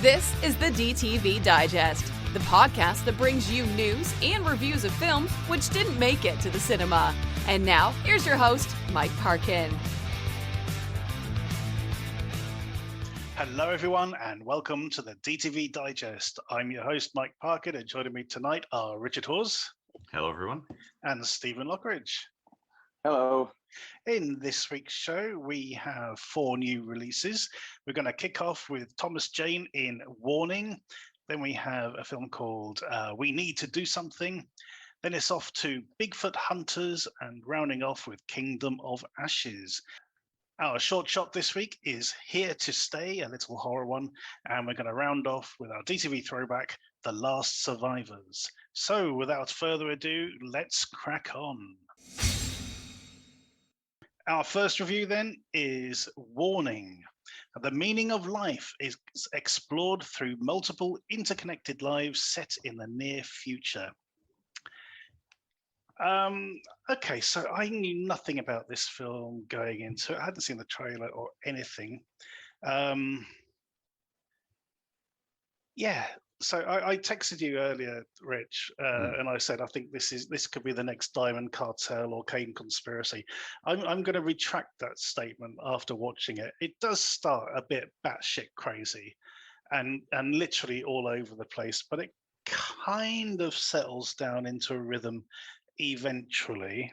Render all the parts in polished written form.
This is the DTV Digest, the podcast that brings you news and reviews of films which didn't make it to the cinema. And now, here's your host, Mike Parkin. Hello, everyone, and welcome to the DTV Digest. I'm your host, Mike Parkin, and joining me tonight are Richard Hawes. Hello, everyone. And Stephen Lockridge. Hello. In this week's show, we have 4 new releases. We're going to kick off with Thomas Jane in Warning. Then we have a film called We Need to Do Something. Then it's off to Bigfoot Hunters and rounding off with Kingdom of Ashes. Our short shot this week is Here to Stay, a little horror one. And we're going to round off with our DTV Throwback, The Last Survivors. So without further ado, let's crack on. Our first review then is Warning. The meaning of life is explored through multiple interconnected lives set in the near future. Okay, so I knew nothing about this film going into it. I hadn't seen the trailer or anything. So I texted you earlier, Rich, and I said I think this could be the next Diamond Cartel or Kane Conspiracy. I'm going to retract that statement after watching it. It does start a bit batshit crazy, and literally all over the place, but it kind of settles down into a rhythm eventually.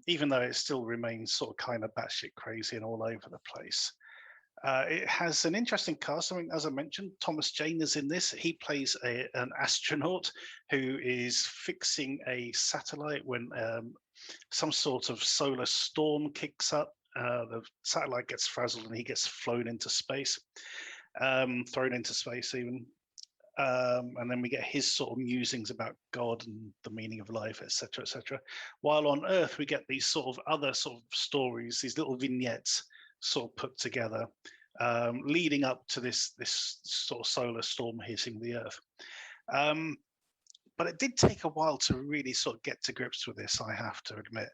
Even though it still remains sort of kind of batshit crazy and all over the place. It has an interesting cast. I mean, as I mentioned, Thomas Jane is in this. He plays an astronaut who is fixing a satellite when some sort of solar storm kicks up. The satellite gets frazzled and he gets thrown into space even. And then we get his sort of musings about God and the meaning of life, etc., etc. While on Earth, we get these sort of other sort of stories, these little vignettes sort of put together, leading up to this sort of solar storm hitting the Earth. But it did take a while to really sort of get to grips with this, I have to admit.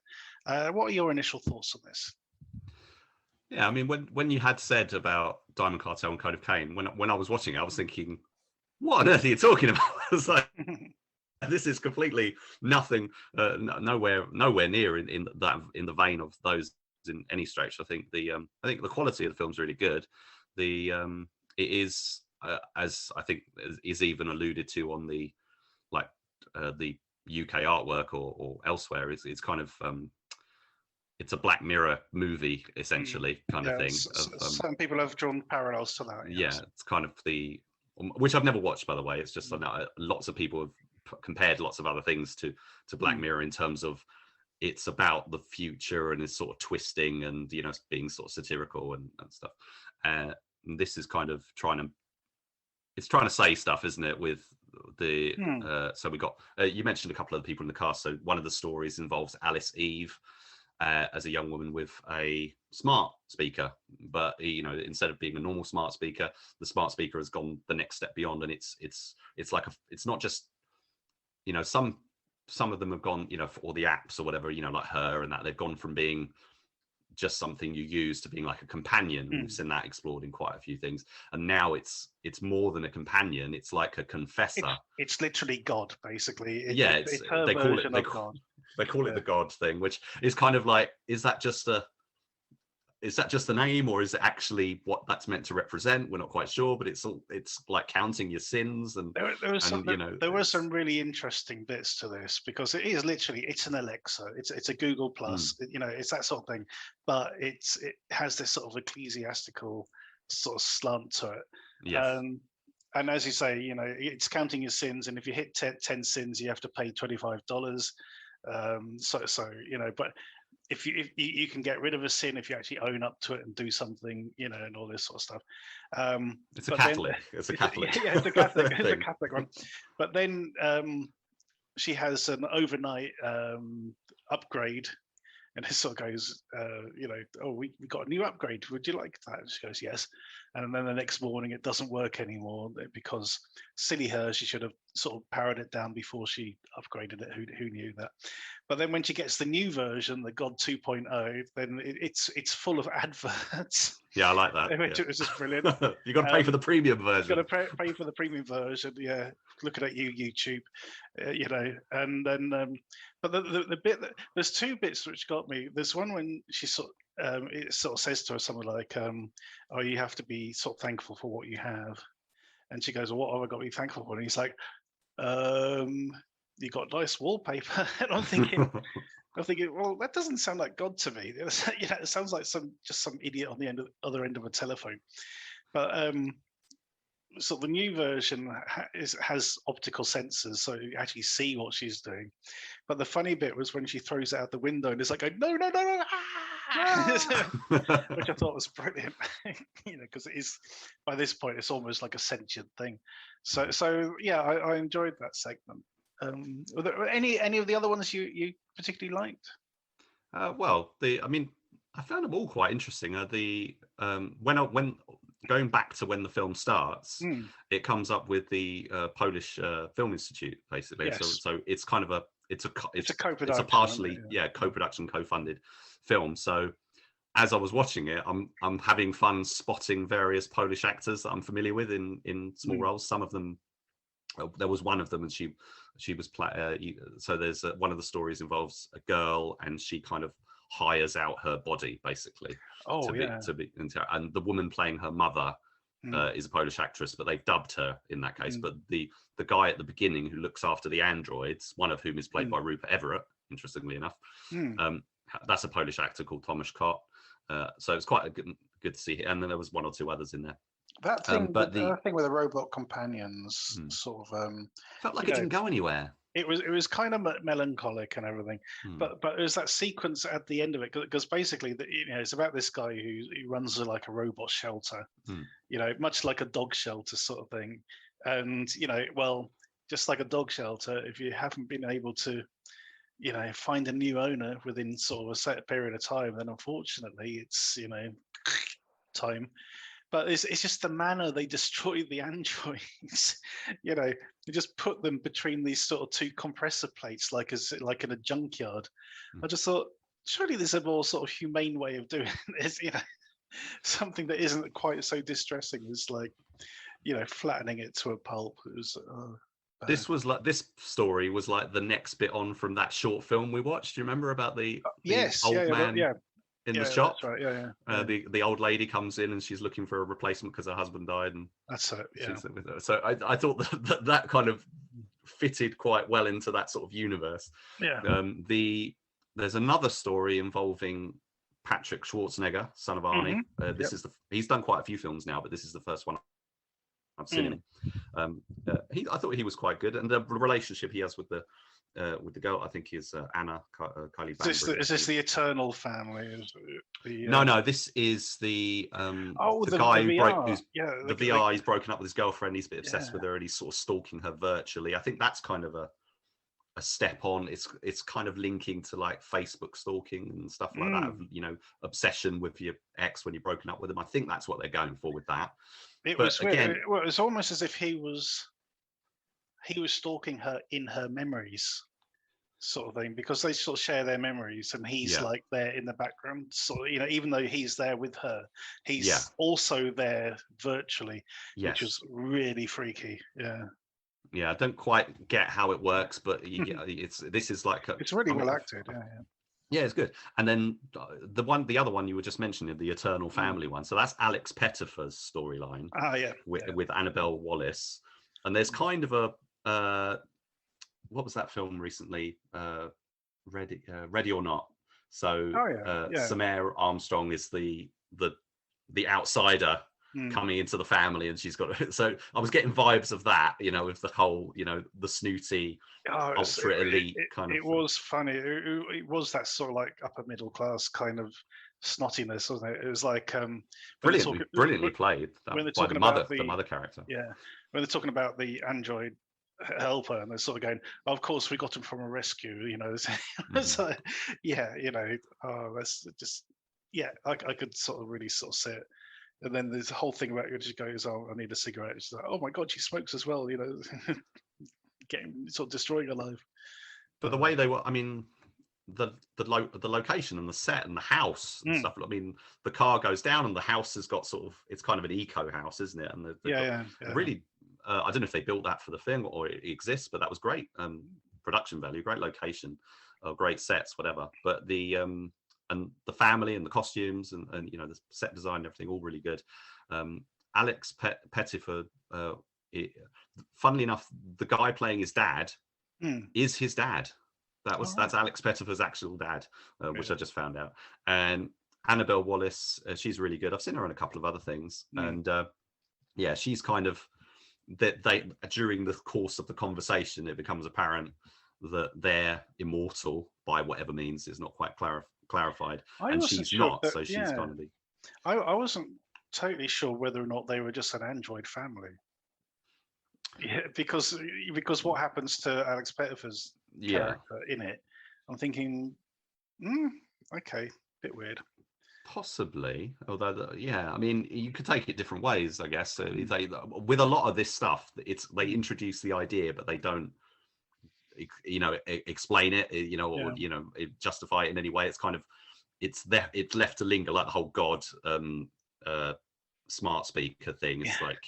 What are your initial thoughts on this? Yeah, I mean, when you had said about Diamond Cartel and Code of Cain, when I was watching it, I was thinking, what on earth are you talking about? It's like, this is completely nothing, nowhere near in the vein of those in any stretch. I think the quality of the film's really good. It is as I think is even alluded to on the UK artwork or elsewhere. It's kind of it's a Black Mirror movie essentially kind of thing. Some people have drawn parallels to that. Yes. Yeah, it's kind of which I've never watched, by the way. It's just lots of people have compared lots of other things to Black Mirror in terms of it's about the future and is sort of twisting and being sort of satirical and stuff. And this is kind of trying to say stuff, isn't it? With the so we got you mentioned a couple of the people in the cast. So one of the stories involves Alice Eve as a young woman with a smart speaker, but instead of being a normal smart speaker, the smart speaker has gone the next step beyond, and it's like it's not just some of them have gone for all the apps or whatever, like her and that, they've gone from being just something you use to being like a companion. We've seen that explored in quite a few things, and now it's more than a companion, it's like a confessor. It's literally God, basically. It's her version of God. They call it the God thing, which is kind of like, is that just the name, or is it actually what that's meant to represent? We're not quite sure, but it's like counting your sins, and there were some really interesting bits to this, because it is literally, it's an Alexa, it's a Google Plus, it's that sort of thing, but it has this sort of ecclesiastical sort of slant to it. Yes. And as you say, it's counting your sins, and if you hit 10 sins, you have to pay $25. But if you can get rid of a sin if you actually own up to it and do something, and all this sort of stuff. It's a Catholic. It's a Catholic. Yeah, it's a Catholic. It's a Catholic one. But then she has an overnight upgrade, and it sort of goes, we got a new upgrade. Would you like that? And she goes, yes. And then the next morning it doesn't work anymore, because silly her, she should have sort of powered it down before she upgraded it. Who knew that? But then when she gets the new version, the God 2.0, then it's full of adverts. Yeah, I like that. Which Yeah. was just brilliant. You got to pay for the premium version. Got to pay for the premium version. Yeah, looking at you, YouTube. And then, but the bit that there's two bits which got me. There's one when she it sort of says to her something like, "Oh, you have to be sort of thankful for what you have," and she goes, "Well, what have I got to be thankful for?" And he's like, "You got nice wallpaper," and I'm thinking. Well, that doesn't sound like God to me. It sounds like some idiot on the other end of a telephone. But so the new version has optical sensors, so you actually see what she's doing. But the funny bit was when she throws it out the window and it's like, no, no, no, no, which I thought was brilliant. Because it is, by this point, it's almost like a sentient thing. So yeah, I enjoyed that segment. Were there any of the other ones you particularly liked? I found them all quite interesting. When going back to when the film starts, it comes up with the Polish Film Institute, basically. Yes. So it's kind of it's a co-production. It's a partially co-production, co-funded film. So as I was watching it, I'm having fun spotting various Polish actors that I'm familiar with in small roles. Some of them. There was one of them, and she was so there's one of the stories involves a girl, and she kind of hires out her body basically. And the woman playing her mother is a Polish actress, but they've dubbed her in that case. But the guy at the beginning who looks after the androids, one of whom is played by Rupert Everett, interestingly enough, that's a Polish actor called Tomasz Kot. So it's quite good to see. And then there was one or two others in there. That thing, the thing with the robot companions, sort of felt like it didn't go anywhere. It was kind of melancholic and everything, but it was that sequence at the end of it because basically, it's about this guy who runs like a robot shelter, much like a dog shelter sort of thing, and just like a dog shelter, if you haven't been able to, find a new owner within sort of a set period of time, then unfortunately it's time. But it's just the manner they destroy the androids. They just put them between these sort of two compressor plates, like in a junkyard. I just thought, surely there's a more sort of humane way of doing this. Something that isn't quite so distressing as flattening it to a pulp. It was. This story was like the next bit on from that short film we watched. Do you remember about the old man? Yeah. In the shop, that's right. The old lady comes in and she's looking for a replacement because her husband died, and that's it. Yeah. So I thought that kind of fitted quite well into that sort of universe. Yeah. There's another story involving Patrick Schwarzenegger, son of Arnie. He's done quite a few films now, but this is the first one I've seen him. I thought he was quite good, and the relationship he has with the girl, I think, is Anna Kylie. Is this the Eternal family? No. This is the guy who broke the VR. He's broken up with his girlfriend. He's a bit obsessed with her, and he's sort of stalking her virtually. I think that's kind of a step on. It's kind of linking to like Facebook stalking and stuff like that. Obsession with your ex when you're broken up with them. I think that's what they're going for with that. It was almost as if he was stalking her in her memories, sort of thing, because they sort of share their memories, and he's like there in the background. So even though he's there with her, he's also there virtually, which was really freaky. Yeah, I don't quite get how it works, but it's really well acted. Yeah, it's good. And then the other one you were just mentioning, the Eternal Family one. So that's Alex Pettifer's storyline. With Annabelle Wallis, and there's kind of a what was that film recently? Ready or Not. So Samaire Armstrong is the outsider coming into the family, and she's got. So I was getting vibes of that, with the whole, the snooty, ultra elite kind of. It was funny. It was that sort of like upper middle class kind of snottiness, wasn't it? It was like brilliantly played by the mother character. Yeah, when they're talking about the android helper, and they're sort of going, of course we got him from a rescue. It's like, that's just I could sort of really sort of see it. And then there's a whole thing about it just goes, oh, I need a cigarette. It's like, oh my god, she smokes as well. Getting sort of destroying her life. But the way they were, the location and the set and the house and Mm. stuff. I mean, the car goes down and the house has got sort of, it's kind of an eco house, isn't it? And they've got really, I don't know if they built that for the film or it exists, but that was great. Production value, great location, great sets, whatever. But the and the family and the costumes and the set design and everything, all really good. Alex Pettifer, funnily enough, the guy playing his dad is his dad. That's Alex Pettifer's actual dad, which I just found out. And Annabelle Wallis, she's really good. I've seen her in a couple of other things, and she's kind of that they during the course of the conversation, it becomes apparent that they're immortal by whatever means. It's not quite clarified, and she's not. So she's going to be. I wasn't totally sure whether or not they were just an android family. Yeah, because what happens to Alex Pettifer's character in it? I'm thinking, okay, bit weird. Possibly, although I mean, you could take it different ways, I guess. So they, with a lot of this stuff, they introduce the idea, but they don't, explain it, or justify it in any way. It's kind of, it's left to linger, like the whole God smart speaker thing. It's like,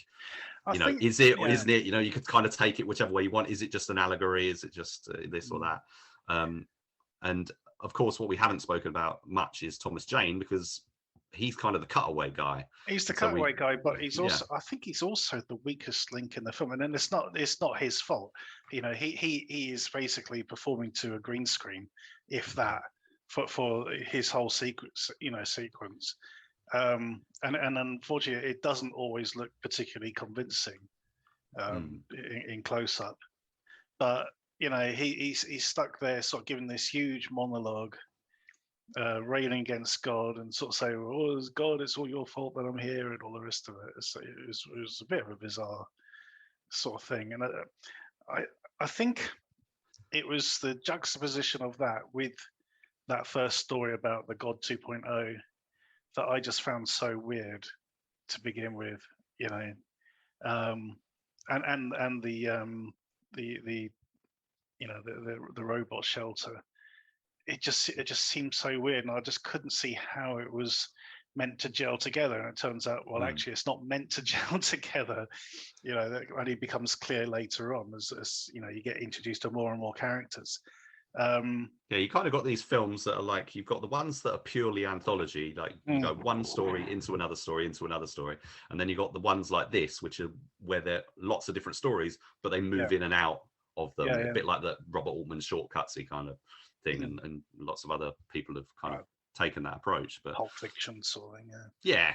is it or isn't it? You could kind of take it whichever way you want. Is it just an allegory? Is it just this or that? And of course, what we haven't spoken about much is Thomas Jane, because he's kind of the cutaway guy. He's the cutaway guy, but he's also, I think he's also the weakest link in the film. And then it's not his fault. He is basically performing to a green screen, if that, for his whole sequence. And unfortunately, it doesn't always look particularly convincing in close up. But he's stuck there, sort of giving this huge monologue, railing against God, and sort of saying, "Oh, God, it's all your fault that I'm here," and all the rest of it. It was a bit of a bizarre sort of thing, and I think it was the juxtaposition of that with that first story about the God 2.0 that I just found so weird to begin with, and the robot shelter. It just seemed so weird, and I just couldn't see how it was meant to gel together. And it turns out, well, actually, it's not meant to gel together. That only becomes clear later on as you get introduced to more and more characters. You kind of got these films that are like, you've got the ones that are purely anthology, like you go one story into another story into another story, and then you got the ones like this, which are where there are lots of different stories, but they move in and out of them, a bit like the Robert Altman shortcutsy kind of thing, and lots of other people have kind of taken that approach. But Pulp Fiction sort of thing,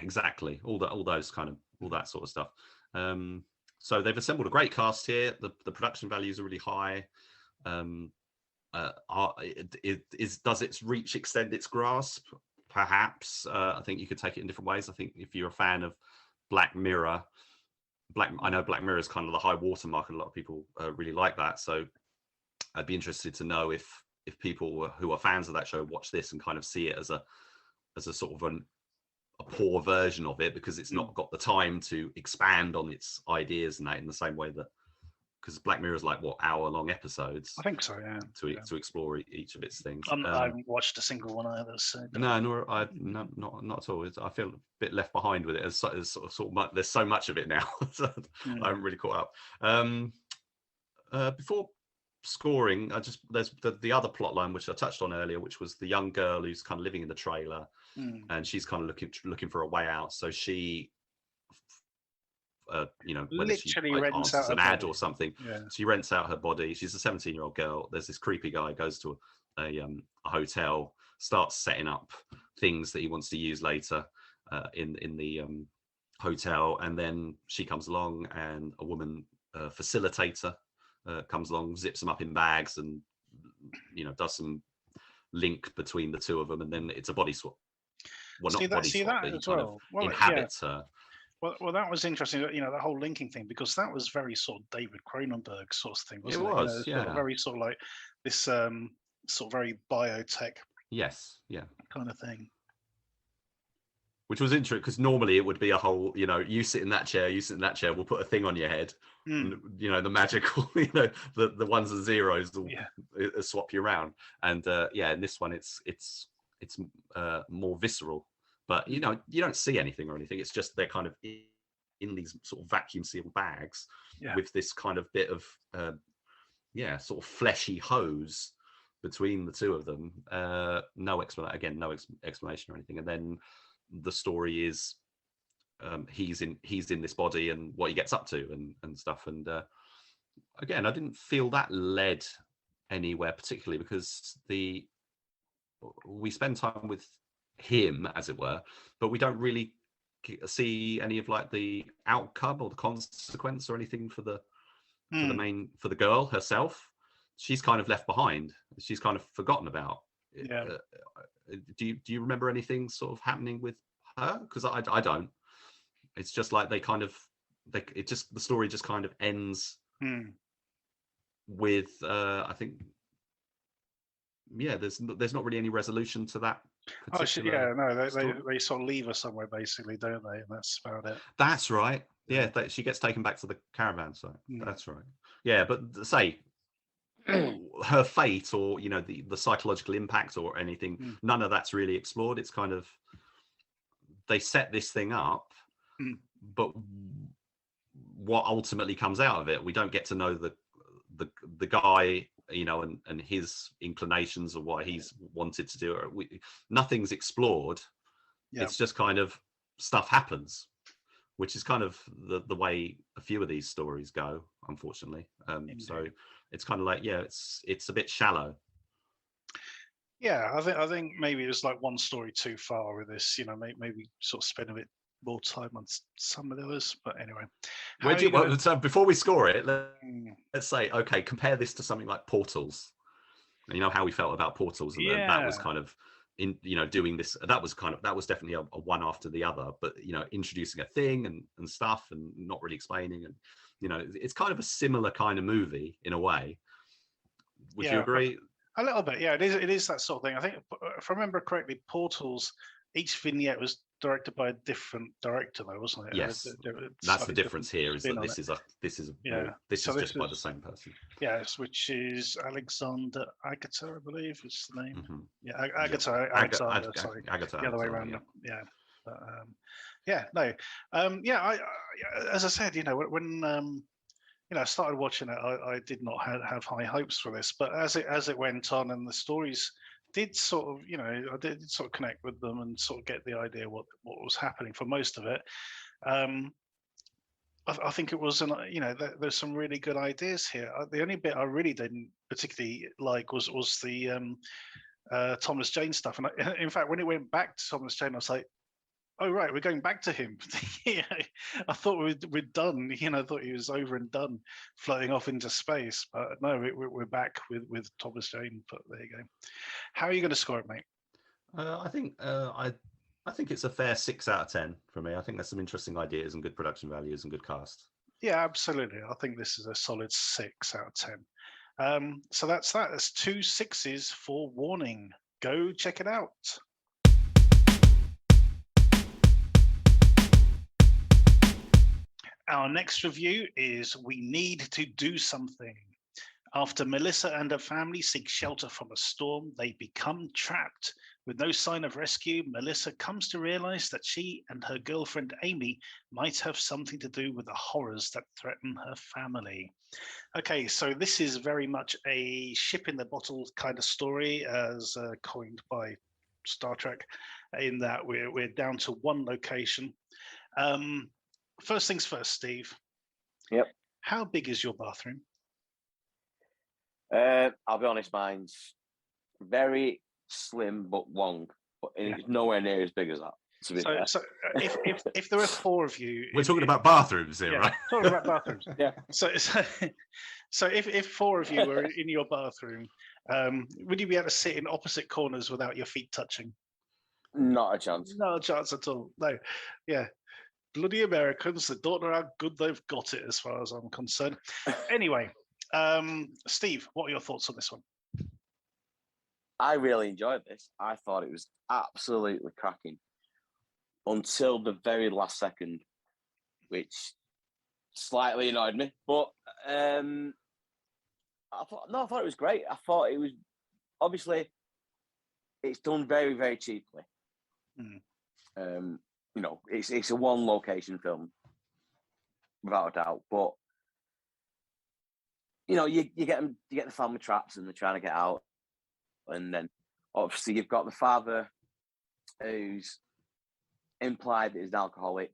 exactly, all that sort of stuff. So they've assembled a great cast here. The production values are really high. Does its reach extend its grasp? Perhaps. I think you could take it in different ways. I think if you're a fan of Black Mirror, I know Black Mirror is kind of the high watermark, and a lot of people really like that. So I'd be interested to know if people who are fans of that show watch this and kind of see it as a sort of a poor version of it, because it's not got the time to expand on its ideas and that in the same way that, because Black Mirror is like hour-long episodes. I think so, yeah. To explore each of its things. I haven't watched a single one either. So no, not at all. I feel a bit left behind with it. As sort of much, there's so much of it now. So I haven't really caught up. Before scoring, there's the other plot line which I touched on earlier, which was the young girl who's kind of living in the trailer, and she's kind of looking for a way out. So she. Literally rents out an ad or something. She rents out her body. She's a 17-year-old girl. There's this creepy guy, goes to a hotel, starts setting up things that he wants to use later in the hotel, and then she comes along, and a woman facilitator comes along, zips them up in bags, and does some link between the two of them, and then it's a body swap. Well, not body swap, but he kind of inhabits her. Well, that was interesting. The whole linking thing, because that was very sort of David Cronenberg sort of thing, wasn't it? It was, sort of very sort of like this sort of very biotech, yes, kind of thing. Which was interesting because normally it would be a whole, you sit in that chair, you sit in that chair, we'll put a thing on your head. And, the magical, the ones and zeros will swap you around. And in this one, it's more visceral. But, you don't see anything or anything. It's just they're kind of in these sort of vacuum sealed bags with this kind of bit of, sort of fleshy hose between the two of them. No explanation or anything. And then the story is he's in this body and what he gets up to and stuff. And again, I didn't feel that led anywhere particularly because we spend time with him, as it were, but we don't really see any of like the outcome or the consequence or anything for the girl herself. She's kind of left behind. She's kind of forgotten about. Do you remember anything sort of happening with her? Because I don't. It's just like the story just kind of ends with I think there's not really any resolution to that particular they sort of leave her somewhere basically, don't they? And that's about it. That's right. She gets taken back to the caravan site. That's right. But say her fate or the psychological impact or anything, none of that's really explored. It's kind of they set this thing up, but what ultimately comes out of it, we don't get to know the guy, and his inclinations or what he's wanted to do. Nothing's explored. It's just kind of stuff happens, which is kind of the way a few of these stories go, unfortunately. So it's kind of like, it's a bit shallow. I think maybe it was like one story too far with this. Maybe sort of spend a bit more time on some of those. But anyway, so before we score it, let's say, okay, compare this to something like Portals. You know how we felt about Portals, and that was kind of doing this. That was definitely a one after the other. But introducing a thing and stuff, and not really explaining, and it's kind of a similar kind of movie in a way. Would you agree? A little bit, yeah. It is that sort of thing. I think if I remember correctly, Portals, each vignette was directed by a different director, though, wasn't it? Yes, that's the difference here. Is that this is just by the same person. Yes, which is Alexander Agata, I believe is the name. Mm-hmm. Yeah, Agata. Alexander. Sorry, Agata, the other way around. Yeah. But, I as I said, when I started watching it, I did not have high hopes for this, but as it went on and the stories did sort of, I did sort of connect with them and sort of get the idea what was happening for most of it. I think it was, there's some really good ideas here. The only bit I really didn't particularly like was the Thomas Jane stuff. And in fact, when it went back to Thomas Jane, I was like, oh right, we're going back to him. I thought we're done. I thought he was over and done, floating off into space. But no, we're back with Thomas Jane. But there you go. How are you going to score it, mate? I think I think it's a fair 6 out of 10 for me. I think there's some interesting ideas and good production values and good cast. Yeah, absolutely. I think this is a solid 6 out of 10. So that's that. That's 2 6s for Warning. Go check it out. Our next review is We Need to Do Something. After Melissa and her family seek shelter from a storm, they become trapped. With no sign of rescue, Melissa comes to realize that she and her girlfriend Amy might have something to do with the horrors that threaten her family. Okay, so this is very much a ship in the bottle kind of story, as coined by Star Trek, in that we're down to one location. First things first, Steve. Yep. How big is your bathroom? I'll be honest, mine's very slim but long, but it's nowhere near as big as that. So if there are 4 of you, we're talking about bathrooms here, right? Talking about bathrooms. Yeah. So if 4 of you were in your bathroom, would you be able to sit in opposite corners without your feet touching? Not a chance. Not a chance at all. No. Yeah. Bloody Americans, they don't know how good they've got it, as far as I'm concerned. Anyway, Steve, what are your thoughts on this one? I really enjoyed this. I thought it was absolutely cracking. until the very last second, which slightly annoyed me. But I thought it was great. I thought it was, obviously, it's done very, very cheaply. You know, it's a one location film, without a doubt. But you know, you get the family traps and they're trying to get out, and then obviously you've got the father who's implied that he's an alcoholic,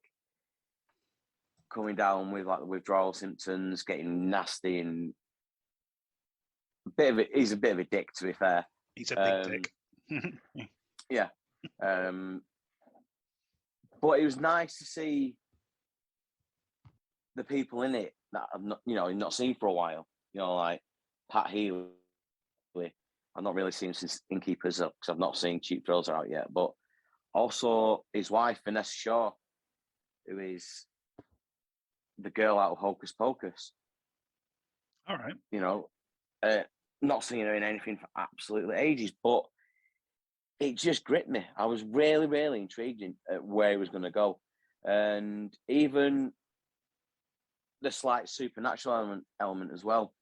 coming down with like the withdrawal symptoms, getting nasty, and he's a bit of a dick, to be fair. He's a big dick. Yeah. But it was nice to see the people in it that I've not seen for a while. You know, like Pat Healy. I've not really seen him since Innkeepers because I've not seen Cheap Thrills out yet. But also his wife, Vanessa Shaw, who is the girl out of Hocus Pocus. All right. You know, not seeing her in anything for absolutely ages, but it just gripped me. I was really, really intrigued at where he was going to go. And even the slight supernatural element as well,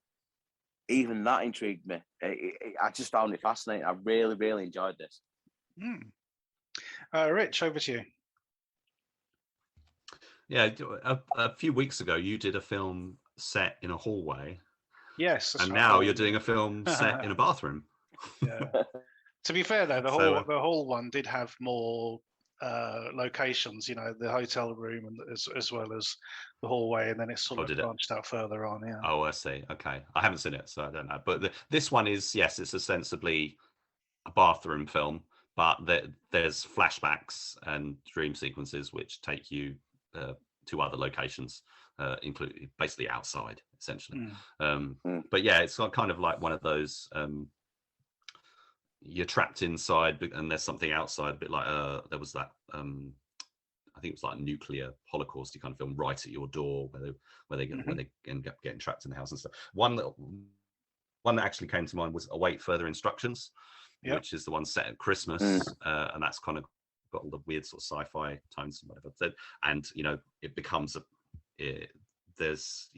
even that intrigued me. I just found it fascinating. I really, really enjoyed this. Rich, over to you. Yeah, a few weeks ago, you did a film set in a hallway. Yes. And now you're doing a film set in a bathroom. Yeah. To be fair, though, the whole one did have more locations. You know, the hotel room and as well as the hallway, and then it's sort of branched out further on. Yeah. Oh, I see. Okay, I haven't seen it, so I don't know. But this one is, yes, it's ostensibly a bathroom film, but there's flashbacks and dream sequences which take you to other locations, including basically outside, essentially. But yeah, it's kind of like one of those. You're trapped inside and there's something outside, a bit like there was that I think it was like a nuclear holocaust kind of film right at your door where they end up getting trapped in the house and stuff. One that actually came to mind was Await Further Instructions, which is the one set at Christmas, and that's kind of got all the weird sort of sci-fi tones and whatever. And you know, it becomes there's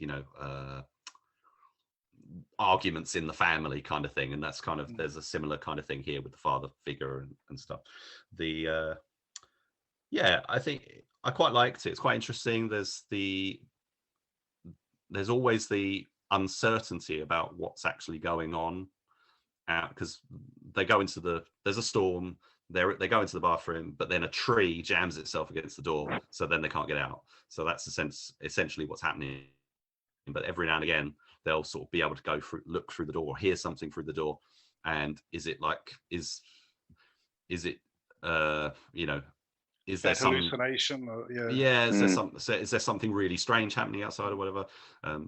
arguments in the family kind of thing, and that's kind of there's a similar kind of thing here with the father figure and stuff. I think I quite liked it. It's quite interesting. There's always the uncertainty about what's actually going on, because they go into there's a storm, they go into the bathroom, but then a tree jams itself against the door, so then they can't get out. So that's essentially what's happening. But every now and again they'll sort of be able to look through the door, hear something through the door, and is it is there some hallucination? Is there something really strange happening outside or whatever? I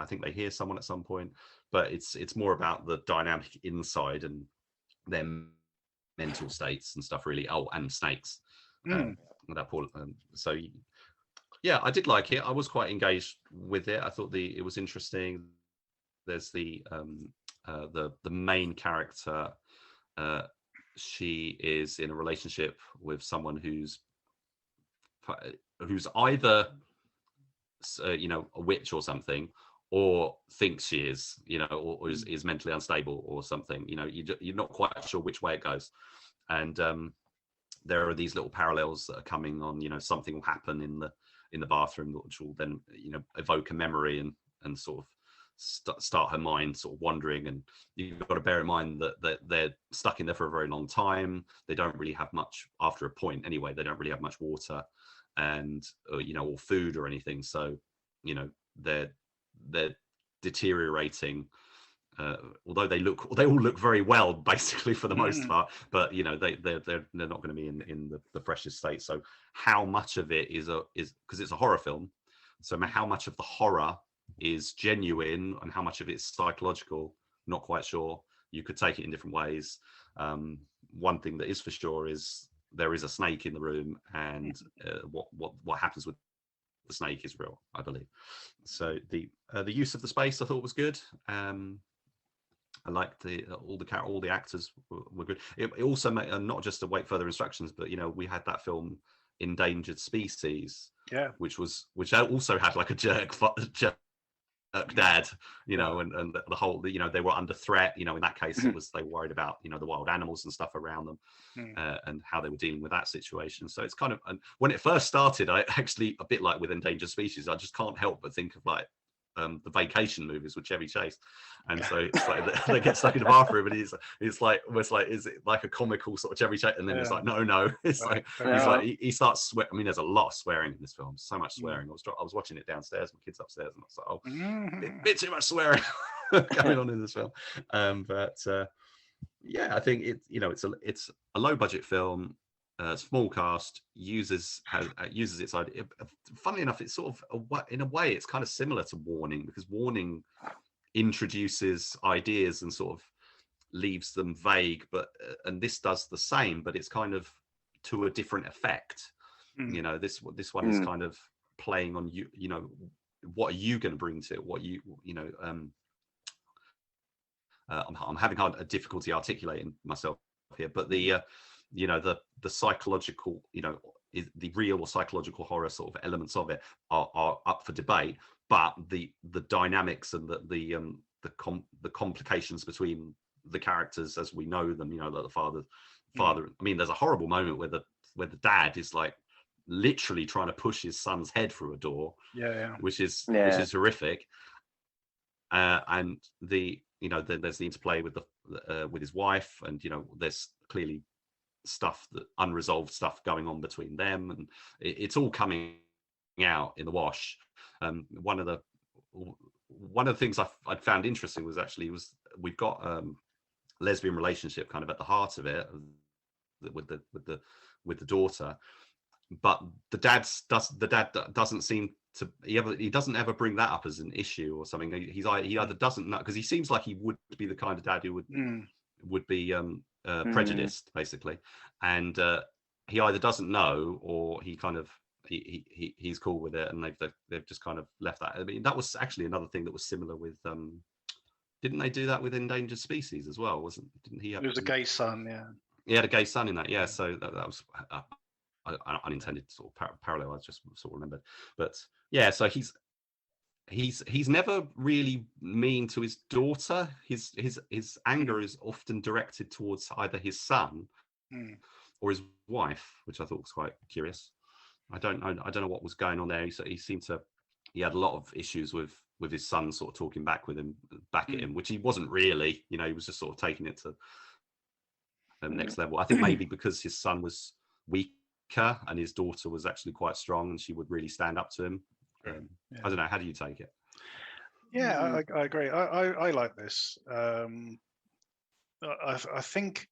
think they hear someone at some point, but it's more about the dynamic inside and their mental states and stuff, really. Oh, and snakes. Yeah, I did like it. I was quite engaged with it. I thought it was interesting. There's the main character. She is in a relationship with someone who's either a witch or something, or thinks she is, or is mentally unstable or something. You're not quite sure which way it goes, and there are these little parallels that are coming on. Something will happen in the bathroom, which will then evoke a memory and sort of start her mind sort of wandering. And you've got to bear in mind that they're stuck in there for a very long time. They don't really have much, after a point anyway, they don't really have much water and or food or anything. So they're deteriorating, although they all look very well basically for the most part, but they're not going to be in the freshest state. So how much of it is because it's a horror film, so how much of the horror is genuine and how much of it's psychological, not quite sure. You could take it in different ways. One thing that is for sure is there is a snake in the room, and what happens with the snake is real, I believe. So the use of the space I thought was good. I liked all the actors were good. It also made not just to wait further instructions, but we had that film Endangered Species, which also had like a jerk dad, and the whole, they were under threat. In that case, it was they were worried about the wild animals and stuff around them, and how they were dealing with that situation. So it's kind of, and when it first started, I actually, a bit like with Endangered Species, I just can't help but think of like the vacation movies with Chevy Chase, and so it's like they get stuck in the bathroom, and it's like almost like, is it like a comical sort of Chevy Chase? And then it's like no, it's like he starts swearing. I mean, there's a lot of swearing in this film, so much swearing. I was watching it downstairs, my kids upstairs, and I was like, bit too much swearing going on in this film. Yeah, I think it's a low budget film. Small cast, uses its idea. Funnily enough, it's sort of in a way it's kind of similar to Warning, because Warning introduces ideas and sort of leaves them vague, but and this does the same, but it's kind of to a different effect. This one is kind of playing on what are you going to bring to it? What I'm having a difficulty articulating myself here, but the psychological, the real or psychological horror sort of elements of it are up for debate, but the dynamics and the complications between the characters as we know them, like the father. I mean, there's a horrible moment where the dad is like literally trying to push his son's head through a door, which is horrific. And then there's the interplay with his wife, and there's clearly unresolved stuff going on between them, and it's all coming out in the wash. One of the things I'd found interesting was we've got lesbian relationship kind of at the heart of it with the daughter, but the dad doesn't seem to, he doesn't ever bring that up as an issue or something. He either doesn't know, because he seems like he would be the kind of dad who would be prejudiced, basically, and he either doesn't know, or he kind of he's cool with it, and they've just kind of left that. I mean, that was actually another thing that was similar with didn't they do that with Endangered Species as well? Didn't he have, it was a gay son? He had a gay son in that, so that was unintended sort of parallel. I just sort of remembered, but yeah, so he's never really mean to his daughter. His anger is often directed towards either his son or his wife, which I thought was quite curious. I don't know what was going on there. He had a lot of issues with his son sort of talking back at him, which he wasn't really. He was just sort of taking it to the next level. I think maybe because his son was weaker and his daughter was actually quite strong, and she would really stand up to him. I don't know. How do you take it? Yeah, I agree. I like this. I think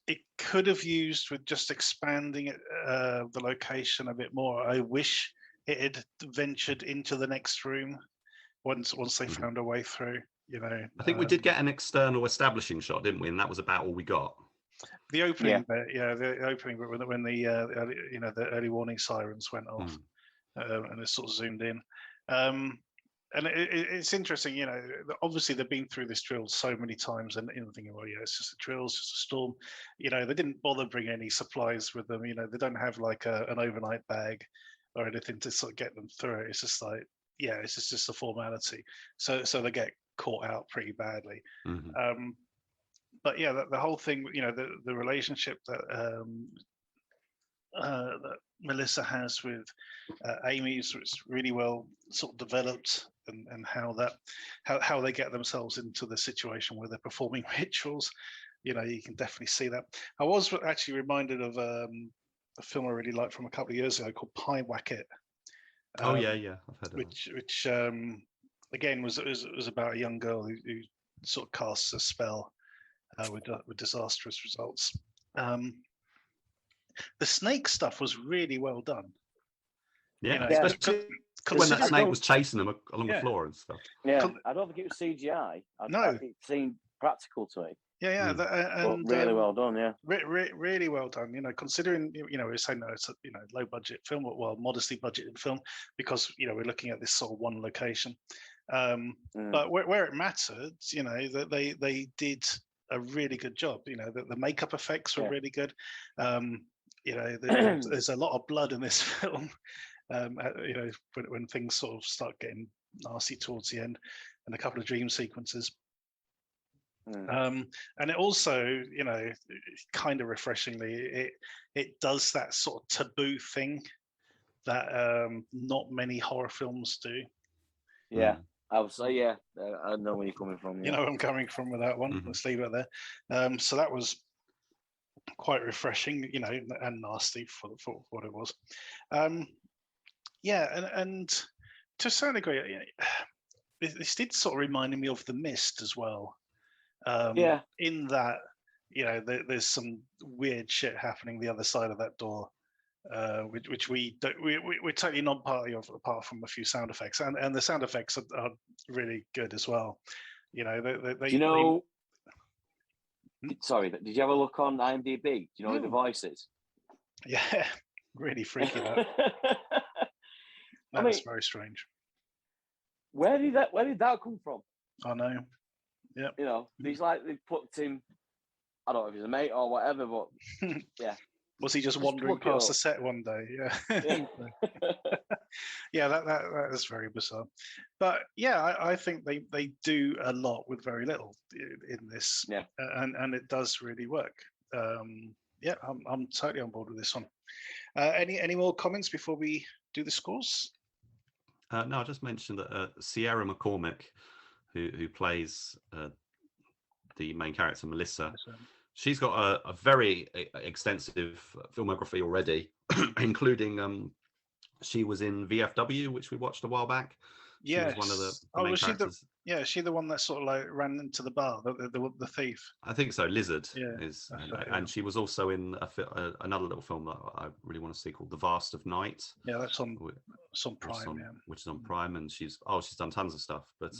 it could have used with just expanding the location a bit more. I wish it had ventured into the next room once they found a way through. I think we did get an external establishing shot, didn't we? And that was about all we got. The opening bit, the opening bit when the early warning sirens went off, and it sort of zoomed in. And it's interesting, obviously they've been through this drill so many times, and thinking, well, it's just a drill, it's just a storm. They didn't bother bringing any supplies with them. They don't have like an overnight bag or anything to sort of get them through it. It's just like, it's just a formality. So they get caught out pretty badly. Mm-hmm. But yeah, the whole thing, the relationship that that Melissa has with Amy is really well sort of developed, and how they get themselves into the situation where they're performing rituals. You can definitely see that. I was actually reminded of a film I really liked from a couple of years ago called Pie Wacket. Oh yeah, I've heard of which again was about a young girl who sort of casts a spell with disastrous results. The snake stuff was really well done. Yeah, especially when that snake was chasing them along the floor and stuff. Yeah, I don't think it was CGI. I think it seemed practical to me. Yeah, and really well done. Yeah, really well done. Considering we're saying no, it's a low budget film, well, modestly budgeted film, because we're looking at this sort of one location. But where it mattered, that they did a really good job. The makeup effects were really good. There's a lot of blood in this film. When things sort of start getting nasty towards the end, and a couple of dream sequences. And it also, kind of refreshingly, it does that sort of taboo thing that not many horror films do. Yeah, I would say, I know where you're coming from. You know where I'm coming from with that one. Mm-hmm. Let's leave it there. So that was quite refreshing, and nasty for what it was. And to a certain degree, this did sort of remind me of The Mist as well. In that, there's some weird shit happening the other side of that door, which we're totally not party of, apart from a few sound effects, and the sound effects are really good as well. Sorry, did you have a look on IMDb? Do you know who the voice is? Yeah, really freaky that. That's very strange. Where did that come from? I know. Yeah. He's like, they put him, I don't know if he's a mate or whatever, but yeah. Was he just wandering past the set one day? Yeah. Yeah, that is very bizarre. But yeah, I think they do a lot with very little in this. Yeah. And it does really work. I'm totally on board with this one. Any more comments before we do the scores? No, I just mentioned that Sierra McCormick, who plays the main character, Melissa, she's got a very extensive filmography already, including she was in VFW, which we watched a while back. She was one of the main characters. Is she the one that sort of like ran into the bar, the thief? I think so. Lizard is, and she was also in another little film that I really want to see called The Vast of Night. Yeah, that's on Prime, which is on Prime, and she's done tons of stuff. But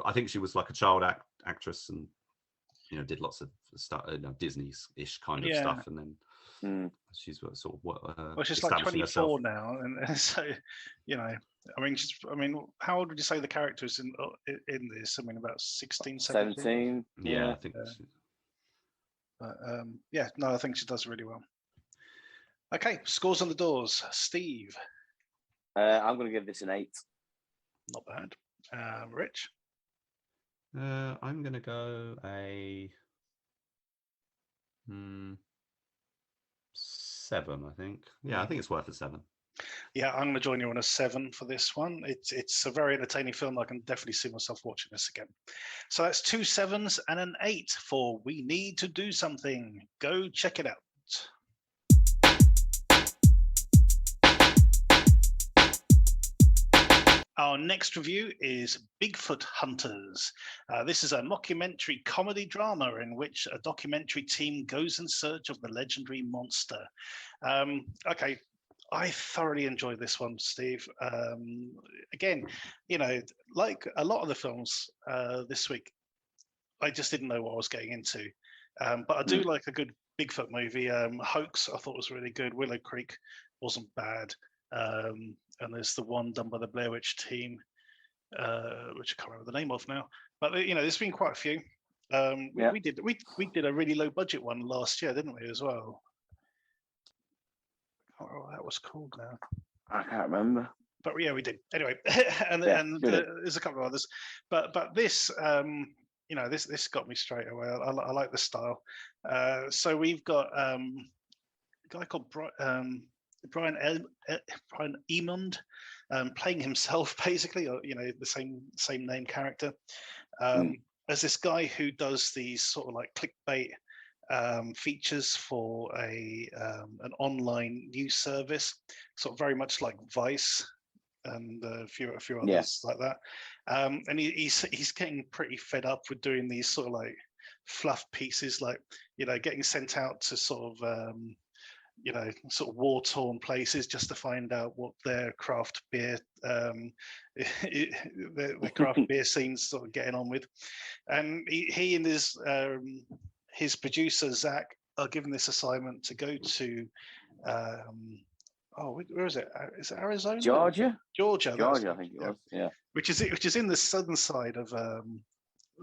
I think she was like a child actress, and did lots of stuff, Disney-ish kind of stuff, and then she's sort of she's like 24 now, and so how old would you say the character is in this? About 16, 17. Yeah, I think. I think she does really well. Okay, scores on the doors. Steve. I'm going to give this an 8. Not bad. Rich. I'm going to go a 7, I think. Yeah, I think it's worth a 7. Yeah, I'm going to join you on a 7 for this one. It's a very entertaining film. I can definitely see myself watching this again. So that's 2 7s and an 8 for We Need to Do Something. Go check it out. Our next review is Bigfoot Hunters. This is a mockumentary comedy drama in which a documentary team goes in search of the legendary monster. Okay, I thoroughly enjoyed this one, Steve. Again, like a lot of the films this week, I just didn't know what I was getting into. But I do like a good Bigfoot movie. Hoax, I thought was really good. Willow Creek wasn't bad. And there's the one done by the Blair Witch team, which I can't remember the name of now. But there's been quite a few. We did a really low budget one last year, didn't we, as well? I can't remember what that was called now. I can't remember. But yeah, we did. Anyway, and there's a couple of others. But this, this got me straight away. I like the style. So we've got a guy called Brian Emond, playing himself basically, or the same name character, as this guy who does these sort of like clickbait features for an online news service, sort of very much like Vice and a few others like that. And he's getting pretty fed up with doing these sort of like fluff pieces, like getting sent out to sort of sort of war-torn places just to find out what their craft beer, the craft beer scene's sort of getting on with. And he and his producer, Zach, are given this assignment to go to, where is it? Is it Arizona? Georgia. Georgia, I think it was. Yeah. Which is in the southern side of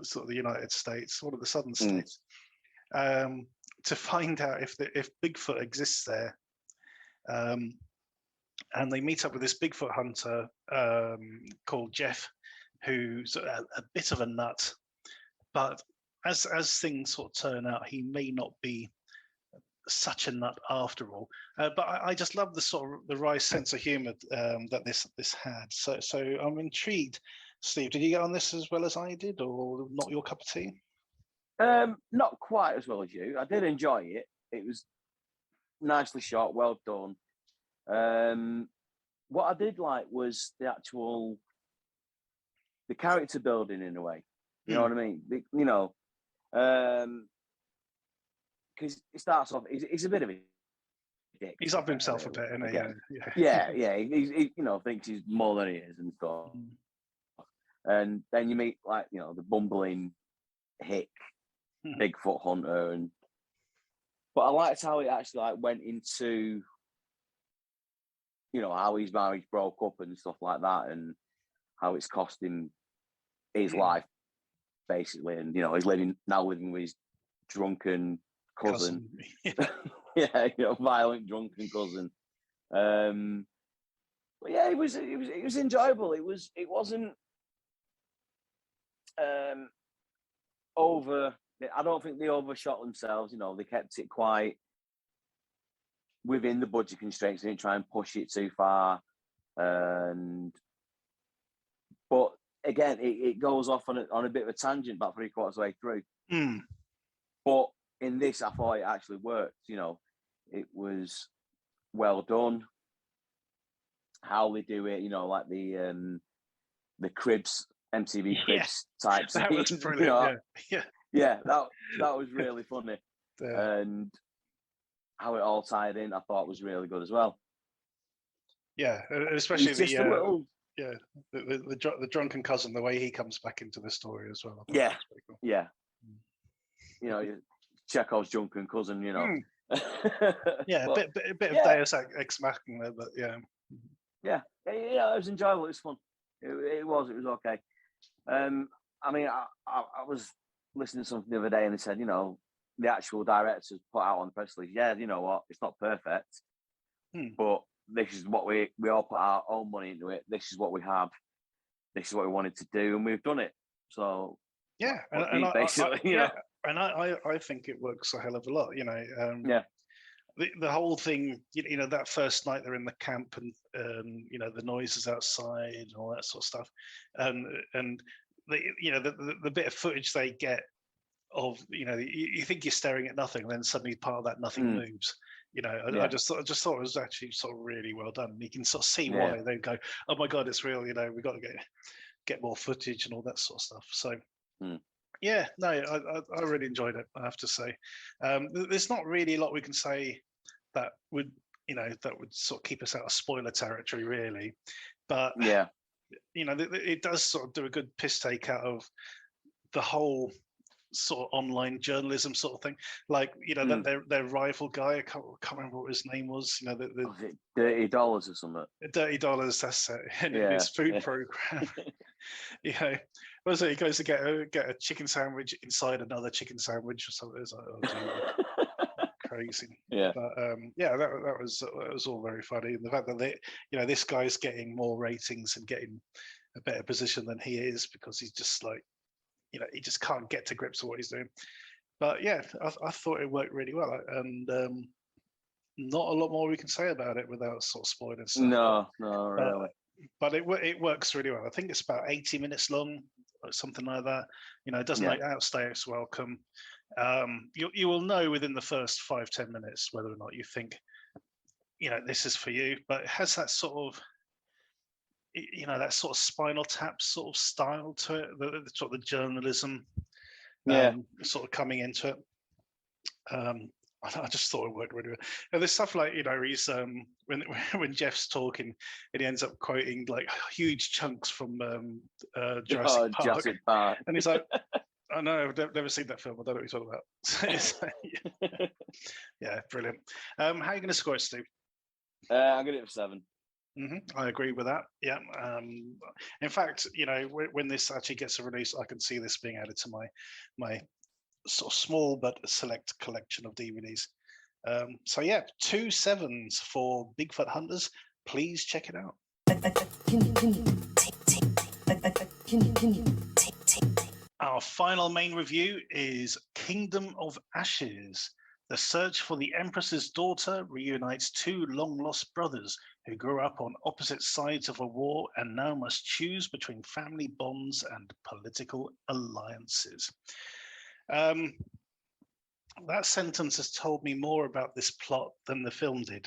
sort of the United States, one of the southern states. To find out if Bigfoot exists there, and they meet up with this Bigfoot hunter called Jeff, who's a bit of a nut, but as things sort of turn out, he may not be such a nut after all. But I just love the sort of the wry sense of humour that this had. So I'm intrigued. Steve, did you get on this as well as I did, or not your cup of tea? Not quite as well as you. I did enjoy it. It was nicely shot, well done. What I did like was the character building in a way. You know what I mean? Because it starts off, he's a bit of a dick. He's up himself a bit, isn't he? Yeah. He thinks he's more than he is and stuff. And then you meet the bumbling hick Bigfoot hunter, but I liked how it actually went into how his marriage broke up and stuff like that, and how it's cost him his life basically, and he's living with his drunken cousin. Violent drunken cousin. But yeah, it was enjoyable. It wasn't over. I don't think they overshot themselves. They kept it quite within the budget constraints. They didn't try and push it too far. But again, it goes off on a bit of a tangent about 3/4 of the way through. But in this, I thought it actually worked. It was well done. How they do it, like the Cribs, MTV Cribs type. That was brilliant. Yeah, that was really funny. And how it all tied in, I thought was really good as well. Yeah, especially the drunken cousin, the way he comes back into the story as well. Yeah, cool. Yeah. Chekhov's drunken cousin. Yeah, but, a bit of Deus Ex Machina, but yeah. Yeah, it was enjoyable. It was fun. It was okay. I mean, I was listening to something the other day, and they said, the actual directors put out on the press release, yeah, you know what, it's not perfect, but this is what we all put our own money into it. This is what we have. This is what we wanted to do, and we've done it. So yeah, and I think it works a hell of a lot. The whole thing, that first night they're in the camp, and the noises outside and all that sort of stuff, and the bit of footage they get of you think you're staring at nothing, and then suddenly part of that nothing moves. I just thought it was actually sort of really well done. And you can sort of see why they go, oh my god, it's real. We got to get more footage and all that sort of stuff. So. Yeah, no, I really enjoyed it, I have to say. There's not really a lot we can say that would sort of keep us out of spoiler territory, really. But yeah, it does sort of do a good piss take out of the whole sort of online journalism sort of thing. Like, their rival guy, I can't remember what his name was. $30 or something. $30, that's it. And his food program. Was it? He goes to get a chicken sandwich inside another chicken sandwich or something. It's like, oh, crazy. Yeah. But that was all very funny. And the fact that this guy's getting more ratings and getting a better position than he is because he's just like, he just can't get to grips with what he's doing. But yeah, I thought it worked really well, and not a lot more we can say about it without sort of spoiling stuff. No, really. But it works really well. I think it's about 80 minutes long, or something like that. It doesn't outstay its welcome. You will know within the first 5-10 minutes whether or not you think, this is for you. But it has that sort of, that sort of Spinal Tap sort of style to it, the sort of the journalism, sort of coming into it. I just thought it worked really well. And there's stuff like, he's when Jeff's talking and he ends up quoting like huge chunks from Jurassic Park. And he's like, I know, I've never seen that film. I don't know what you're talking about. Yeah, brilliant. How are you going to score it, Steve? I'll give it a 7. I agree with that. Yeah. In fact, when this actually gets a release, I can see this being added to my sort of small but select collection of DVDs. So yeah, 2 7s for Bigfoot Hunters. Please check it out. Our final main review is Kingdom of Ashes. The search for the Empress's daughter reunites 2 long-lost brothers who grew up on opposite sides of a war and now must choose between family bonds and political alliances. That sentence has told me more about this plot than the film did.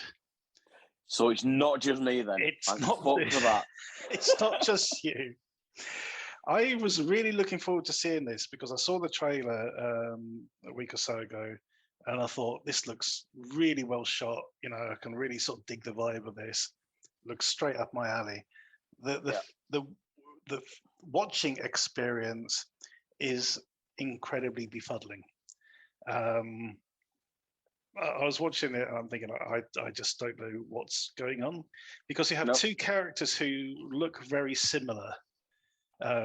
So it's not just me then. It's not for that. It's not just you. I was really looking forward to seeing this because I saw the trailer a week or so ago, and I thought this looks really well shot. I can really sort of dig the vibe of this. Looks straight up my alley. The watching experience is incredibly befuddling. I was watching it and I'm thinking, I just don't know what's going on, because you have 2 characters who look very similar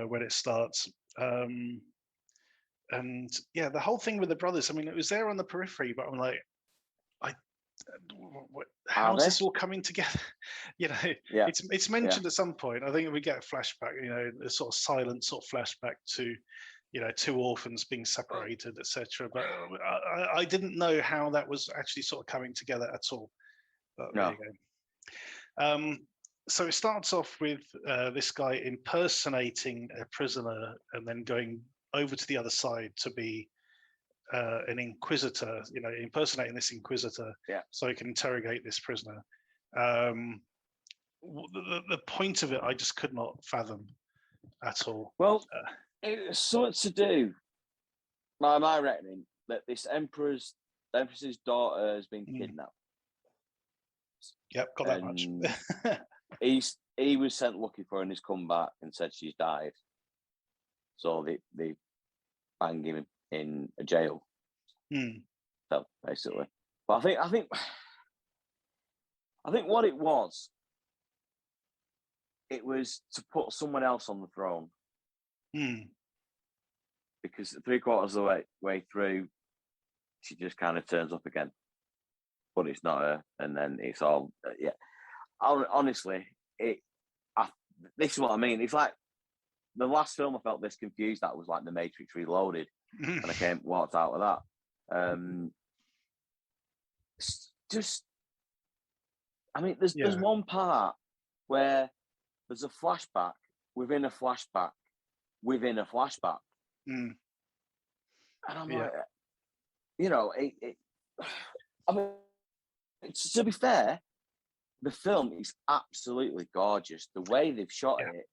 when it starts. And yeah, the whole thing with the brothers, I mean, it was there on the periphery, but I'm like, how is this all coming together? It's mentioned at some point. I think we get a flashback, a sort of silent sort of flashback to 2 orphans being separated, etc. But I didn't know how that was actually sort of coming together at all. But there you go. So it starts off with this guy impersonating a prisoner and then going over to the other side to be an inquisitor, impersonating this inquisitor, so he can interrogate this prisoner. The point of it, I just could not fathom at all. Well, it's sort to do, my reckoning, that this Empress's daughter has been kidnapped. Yep, got that much. He was sent looking for her and he's come back and said she's died. So they bang him in a jail. So basically, but I think what it was to put someone else on the throne. Because 3/4 of the way through, she just kind of turns up again, but it's not her, and then it's all honestly, this is what I mean. It's like the last film I felt this confused. That was like The Matrix Reloaded, and I walked out with that. There's one part where there's a flashback within a flashback within a flashback, and I'm like, I mean, to be fair, the film is absolutely gorgeous. The way they've shot it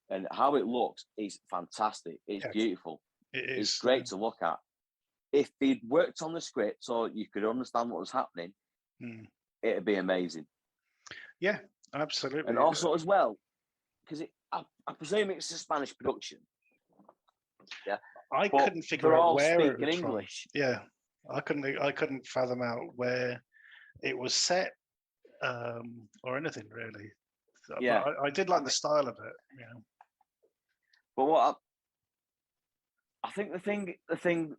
and how it looks is fantastic. It's beautiful. It's great to look at. If they'd worked on the script so you could understand what was happening, it'd be amazing. Yeah, absolutely. And also as well, because I presume it's a Spanish production. Yeah, I couldn't figure out where it was English. From. Yeah, I couldn't fathom out where it was set or anything really. Yeah, but I did like the style of it. Yeah. But what I think the thing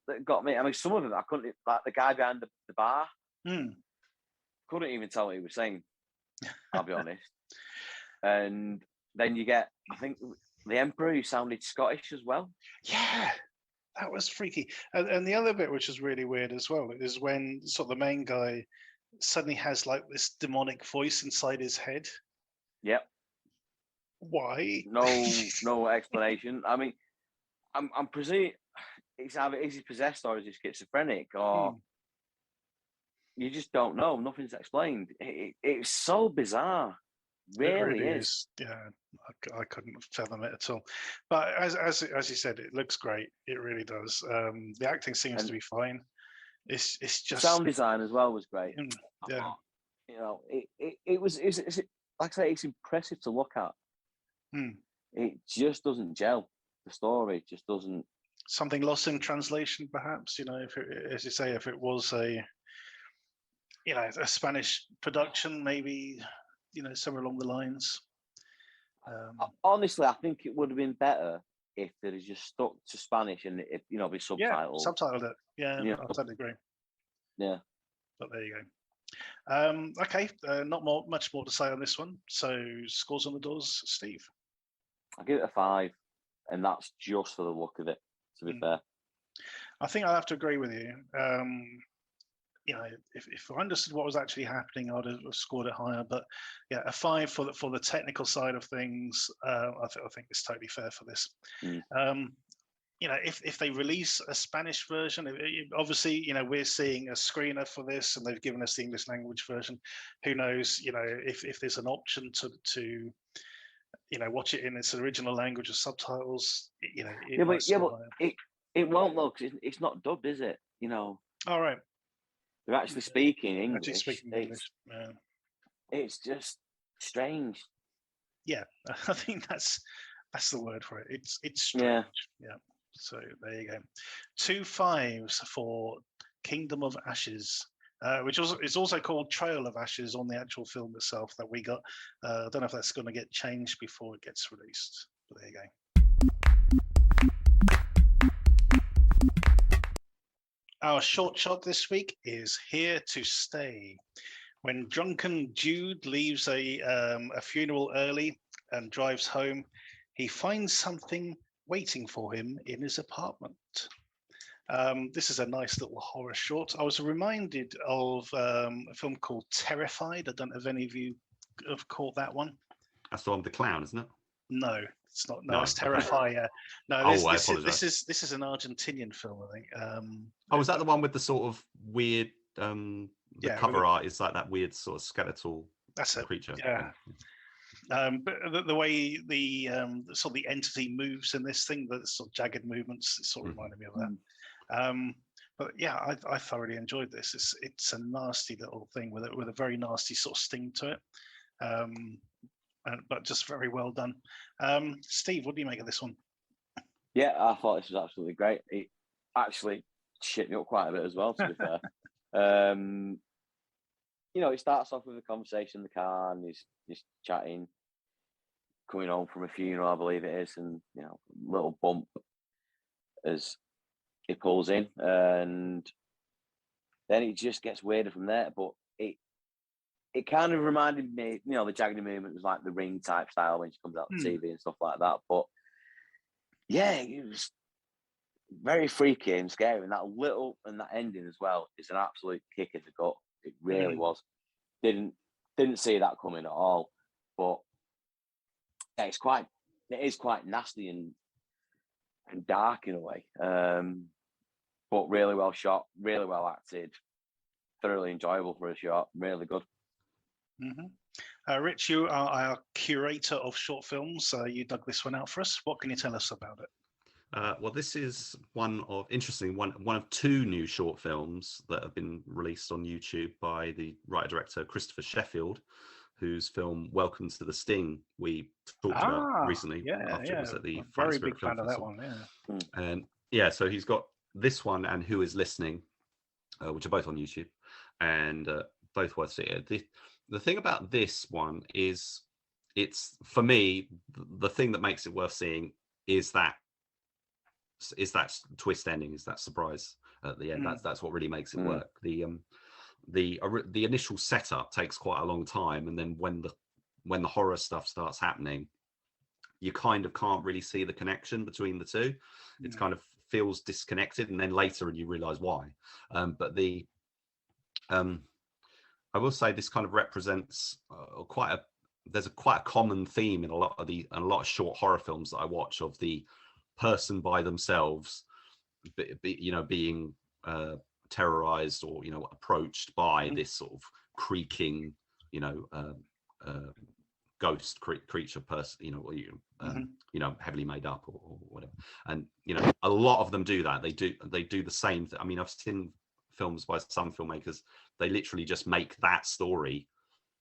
that got me, I mean, some of it I couldn't, like the guy behind the bar, couldn't even tell what he was saying. I'll be honest. And then you get, I think, the Emperor, who sounded Scottish as well. Yeah, that was freaky. And the other bit, which is really weird as well, is when sort of the main guy suddenly has like this demonic voice inside his head. Yep. Why? No explanation. I mean, I'm presuming it's either is he possessed or is he schizophrenic, or you just don't know. Nothing's explained. It's so bizarre. Really is. Yeah, I couldn't fathom it at all. But as you said, it looks great. It really does. The acting seems to be fine. It's just sound design as well was great. Yeah, it was like I say, it's impressive to look at. It just doesn't gel. The story just doesn't. Something lost in translation, perhaps. If it, as you say, if it was a a Spanish production, maybe, somewhere along the lines. Honestly, I think it would have been better if they'd have just stuck to Spanish and if be subtitled. Yeah, subtitled it. Yeah, I totally agree. Yeah, but there you go. Okay, not much more to say on this one. So scores on the doors, Steve. I give it a 5, and that's just for the look of it. To be fair, I think I'll have to agree with you. If I understood what was actually happening, I'd have scored it higher. But yeah, a 5 for the technical side of things. I think it's totally fair for this. If they release a Spanish version, obviously, we're seeing a screener for this, and they've given us the English language version. Who knows? If there's an option to watch it in its original language with subtitles. It won't though, because it's not dubbed, is it? All right. They're actually speaking English. It's just strange. Yeah, I think that's the word for it. It's strange. Yeah. So there you go. 2 5s for Kingdom of Ashes, which is also called Trail of Ashes on the actual film itself that we got. I don't know if that's going to get changed before it gets released. But there you go. Our short shot this week is Here to Stay. When drunken Jude leaves a funeral early and drives home, he finds something waiting for him in his apartment. This is a nice little horror short. I was reminded of a film called Terrified. I don't know if any of you have caught that one. That's the one with the clown, isn't it? No, it's not. No, it's Terrifier. No, I apologize. This is an Argentinian film, I think. Was that the one with the sort of weird? Cover art is like that weird sort of skeletal creature. Yeah. But the way the sort of the entity moves in this thing, the sort of jagged movements, it sort of reminded me of that. But yeah, I thoroughly enjoyed this. It's a nasty little thing with a very nasty sort of sting to it. But just very well done. Steve, what do you make of this one? Yeah, I thought this was absolutely great. It actually shit me up quite a bit as well, to be fair. It starts off with a conversation in the car, and he's just chatting, coming home from a funeral, I believe it is, and little bump as he pulls in, and then it just gets weirder from there. But it kind of reminded me, the jagged movement was like the Ring type style when she comes out the TV and stuff like that. But yeah, it was very freaky and scary, and that ending as well is an absolute kick in the gut. It really was. Didn't see that coming at all. But yeah, it is quite nasty and dark in a way. But really well shot, really well acted, thoroughly enjoyable for a shot, really good. Rich, you are our curator of short films. You dug this one out for us. What can you tell us about it? Well, this is one of 2 new short films that have been released on YouTube by the writer-director Christopher Sheffield, whose film Welcome to the Sting we talked about recently. After it was at the very big fan of that one. And so he's got this one and Who Is Listening, which are both on YouTube, and both worth seeing. The thing about this one is, it's, for me, the thing that makes it worth seeing is that twist ending, is that surprise at the end. That's what really makes it work. The initial setup takes quite a long time, and then when the horror stuff starts happening, you kind of can't really see the connection between the two. It kind of feels disconnected, and then later you realize why. I will say this kind of represents quite a common theme in a lot of short horror films that I watch, of the person by themselves, being terrorized or approached by this sort of creaking, ghost creature person, heavily made up or whatever. And a lot of them do that. They do the same thing. I mean, I've seen films by some filmmakers, they literally just make that story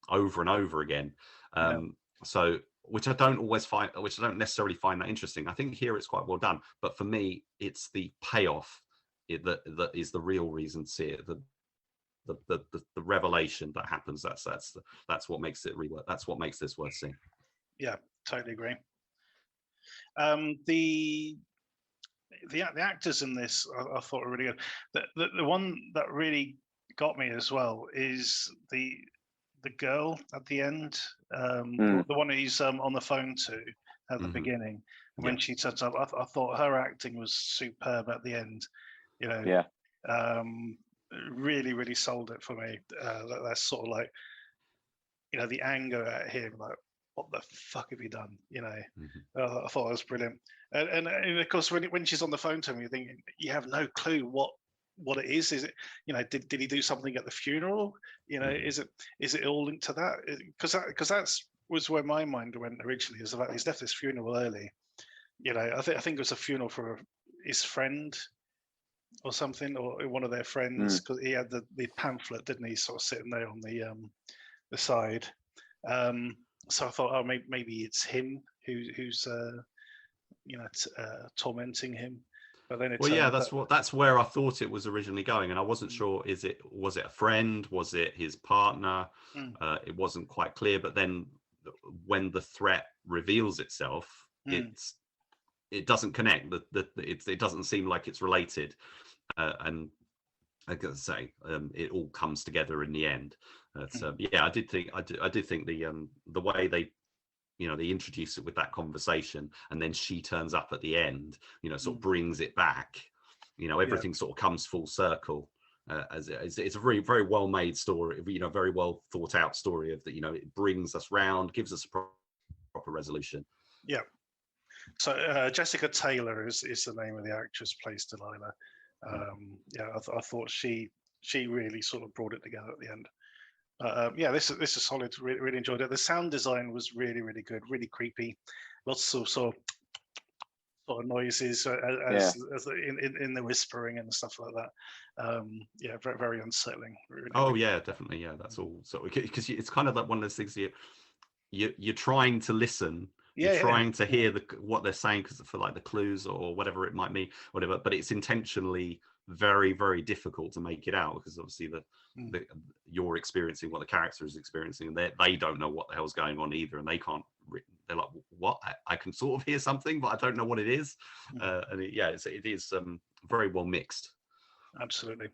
over and over again. So, which I don't necessarily find that interesting. I think here it's quite well done, but for me, it's the payoff that is the real reason to see it. The the revelation that happens. That's what makes it rework. That's what makes this worth seeing. Yeah, totally agree. The actors in this I thought were really good. The one that really got me as well is the girl at the end, the one who's on the phone to at the beginning. And when she turns up, I thought her acting was superb at the end. You know, really, really sold it for me. That's sort of like, you know, the anger at him, like, what the fuck have you done? You know, I thought it was brilliant. And of course, when she's on the phone to him, you're thinking, you have no clue what it is. Is it, you know, did he do something at the funeral? You know, is it all linked to that? Because that's was where my mind went originally. Is about he's left this funeral early. You know, I think it was a funeral for his friend or something, or one of their friends, because he had the pamphlet, didn't he? Sort of sitting there on the side. So I thought, oh, maybe it's him who's you know, tormenting him. But then that's where I thought it was originally going, and I wasn't sure. Was it a friend? Was it his partner? It wasn't quite clear. But then when the threat reveals itself, it doesn't connect. It doesn't seem like it's related, and I gotta say, it all comes together in the end. I did think the way they, you know, they introduce it with that conversation, and then she turns up at the end, you know, sort of brings it back. You know, everything sort of comes full circle. It's a very, very well made story. You know, very well thought out story of that. You know, it brings us round, gives us a proper resolution. Yeah. So Jessica Taylor is the name of the actress plays Delilah. I thought she really sort of brought it together at the end. This is solid. Really enjoyed it. The sound design was really, really good. Really creepy. Lots of sort of noises as in the whispering and stuff like that. Very, very unsettling. Really definitely. Yeah, that's all. So because it's kind of like one of those things you're trying to listen. You're trying to hear what they're saying because for like the clues or whatever it might mean, whatever. But it's intentionally very, very difficult to make it out because obviously you're experiencing what the character is experiencing, and they don't know what the hell's going on either, and they can't. They're like, what? I can sort of hear something, but I don't know what it is. And it is very well mixed. Absolutely.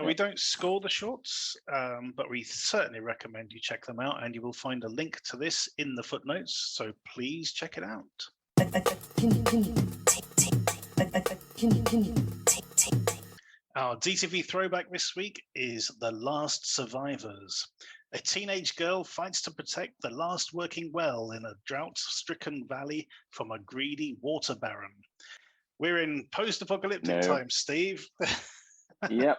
We don't score the shorts, but we certainly recommend you check them out, and you will find a link to this in the footnotes, so please check it out. Our DTV throwback this week is The Last Survivors. A teenage girl fights to protect the last working well in a drought-stricken valley from a greedy water baron. We're in post-apocalyptic times, Steve. Yep.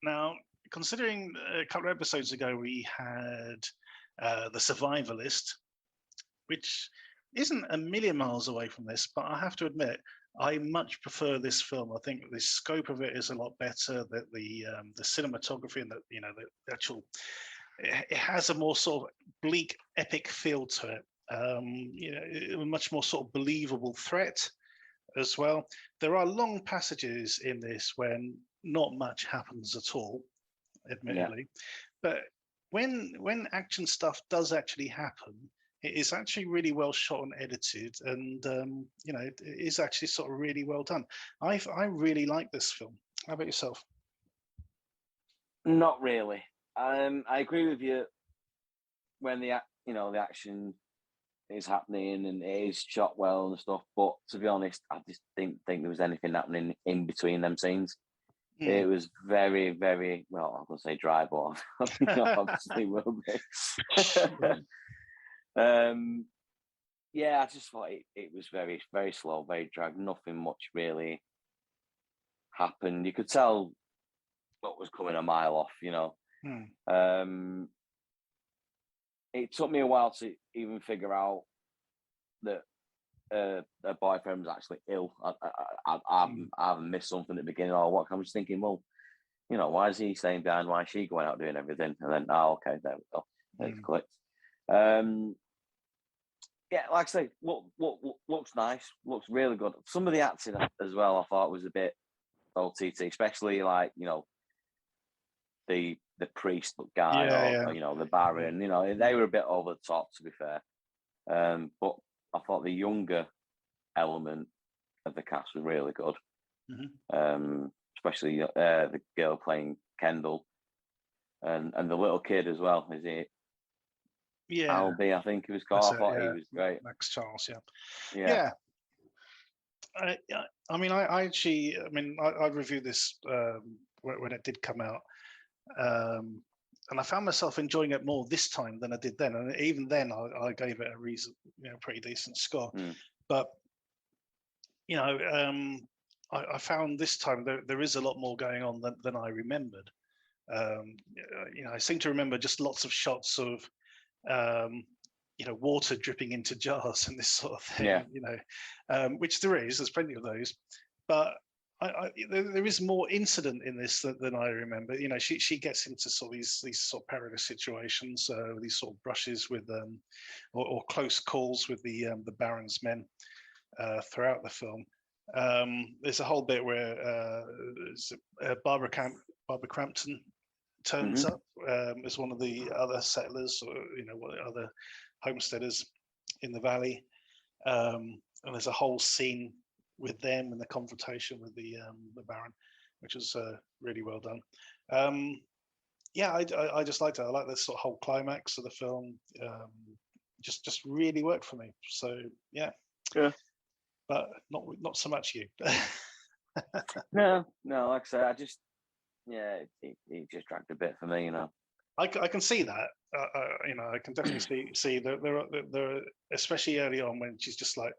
Now, considering a couple of episodes ago we had The Survivalist, which isn't a million miles away from this, but I have to admit, I much prefer this film. I think the scope of it is a lot better. That the cinematography and the actual, it has a more sort of bleak, epic feel to it. A much more sort of believable threat as well. There are long passages in this when not much happens at all, admittedly, but when action stuff does actually happen, it is actually really well shot and edited, and it is actually sort of really well done. I really like this film. How about yourself? Not really. I agree with you when the action is happening and it is shot well and stuff. But to be honest, I just didn't think there was anything happening in between them scenes. It was very, very well. I'm gonna say dry, but obviously will be. I just thought it was very, very slow, very dragged. Nothing much really happened. You could tell what was coming a mile off. It took me a while to even figure out that her boyfriend was actually ill. I haven't missed something at the beginning or what. I was thinking, well, why is he staying behind? Why is she going out doing everything? And then, okay, there we go. It's clicked. Like I say, looks nice, looks really good. Some of the acting as well, I thought was a bit OTT, especially like the priest guy or the Baron. They were a bit over the top, to be fair. But I thought the younger element of the cast was really good. Especially the girl playing Kendall and the little kid as well. Is it? Yeah, Albie, I think he was called. I thought he was great. Max Charles, yeah. I mean, I actually, I reviewed this when it did come out, and I found myself enjoying it more this time than I did then. And even then, I gave it a pretty decent score. But I found this time there is a lot more going on than I remembered. I seem to remember just lots of shots of water dripping into jars and this sort of thing, which there's plenty of those, but there is more incident in this than I remember. She gets into sort of these sort of perilous situations, these sort of brushes with or close calls with the Baron's men throughout the film. There's a whole bit where Barbara Crampton turns up as one of the other settlers, or other homesteaders in the valley, and there's a whole scene with them and the confrontation with the Baron, which was really well done. I just liked it. I like this sort of whole climax of the film. Just really worked for me. So yeah, but not so much you. No, like I said, I just it just dragged a bit for me, I can see that. I can definitely see that there are, especially early on when she's just like,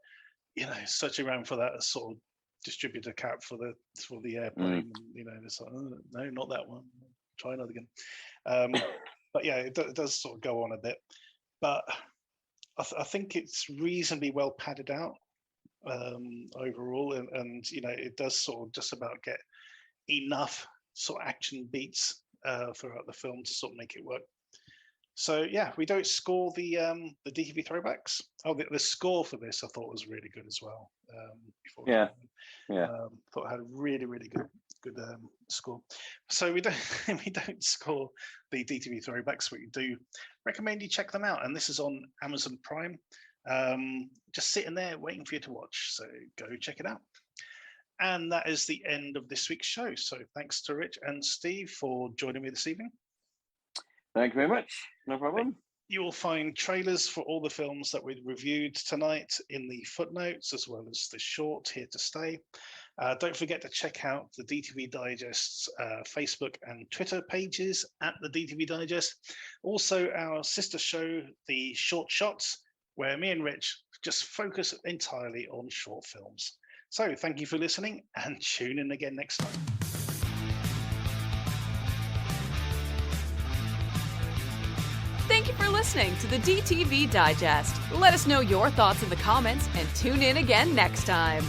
searching around for that sort of distributor cap for the airplane. It's like, oh, no, not that one. Try another again. But yeah, it does sort of go on a bit. But I think it's reasonably well padded out overall, and it does sort of just about get enough sort of action beats throughout the film to sort of make it work. So yeah, we don't score the DTV throwbacks. Oh, the score for this I thought was really good as well. Thought it had a really good score. So we don't score the DTV throwbacks, but we do recommend you check them out. And this is on Amazon Prime. Just sitting there waiting for you to watch. So go check it out. And that is the end of this week's show. So thanks to Rich and Steve for joining me this evening. Thank you very much. No problem. You will find trailers for all the films that we reviewed tonight in the footnotes, as well as the short Here to Stay. Don't forget to check out the DTV Digest's Facebook and Twitter pages at the DTV Digest. Also, our sister show, The Short Shots, where me and Rich just focus entirely on short films. So thank you for listening, and tune in again next time. Thank you for listening to the DTV Digest. Let us know your thoughts in the comments and tune in again next time.